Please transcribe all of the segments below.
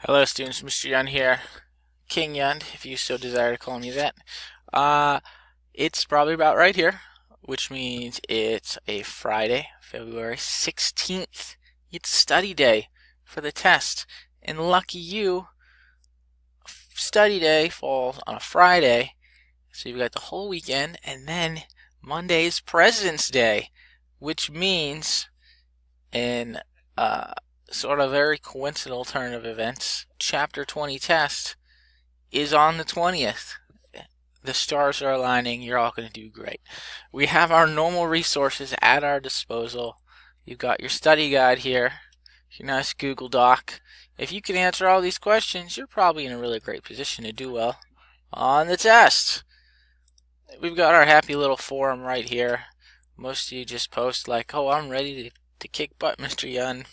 Hello students, Mr. Yun here. King Yun, if you so desire to call me that. Uh, it's probably about right here, which means it's a Friday, February 16th. It's study day for the test. And lucky you, study day falls on a Friday, so you've got the whole weekend, and then Monday's President's Day, which means in sort of very coincidental turn of events, Chapter 20 test is on the 20th. The stars are aligning. You're all going to do great. We have our normal resources at our disposal. You've got your study guide here, your nice Google Doc. If you can answer all these questions, you're probably in a really great position to do well on the test. We've got our happy little forum right here. Most of you just post like, oh, I'm ready to kick butt, Mr. Yun.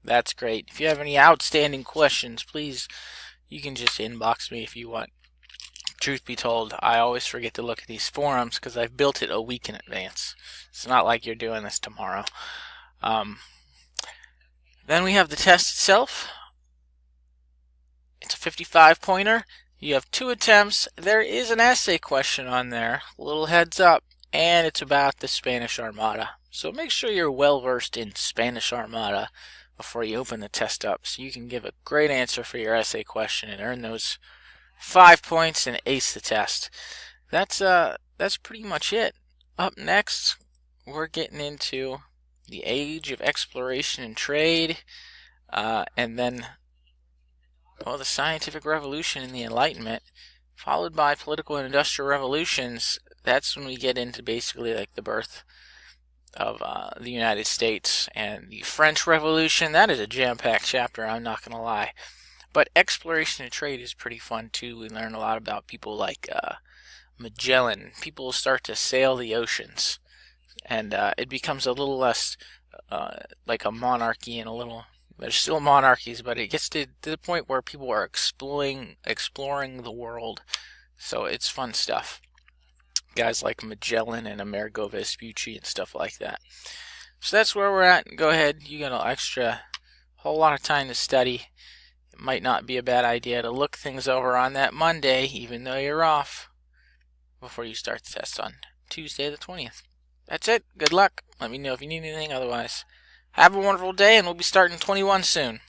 That's great. If you have any outstanding questions, please, you can just inbox me if you want. Truth be told, I always forget to look at these forums because I've built it a week in advance. It's not like you're doing this tomorrow. Then we have the test itself. It's a 55-pointer. You have 2 attempts. There is an essay question on there. A little heads up. And it's about the Spanish Armada. So make sure you're well versed in Spanish Armada before you open the test up so you can give a great answer for your essay question and earn those 5 points and ace the test. That's pretty much it. Up next, we're getting into the age of exploration and trade, and then the scientific revolution and the Enlightenment, followed by political and industrial revolutions. That's when we get into basically like the birth of the United States and the French Revolution. That is a jam-packed chapter, I'm not going to lie. But exploration and trade is pretty fun too. We learn a lot about people like Magellan. People start to sail the oceans, and it becomes a little less like a monarchy and a little. There's still monarchies, but it gets to the point where people are exploring the world. So it's fun stuff. Guys like Magellan and Amerigo Vespucci and stuff like that. So that's where we're at. Go ahead. You got an extra whole lot of time to study. It might not be a bad idea to look things over on that Monday, even though you're off, before you start the test on Tuesday the 20th. That's it. Good luck. Let me know if you need anything. Otherwise, have a wonderful day, and we'll be starting 21 soon.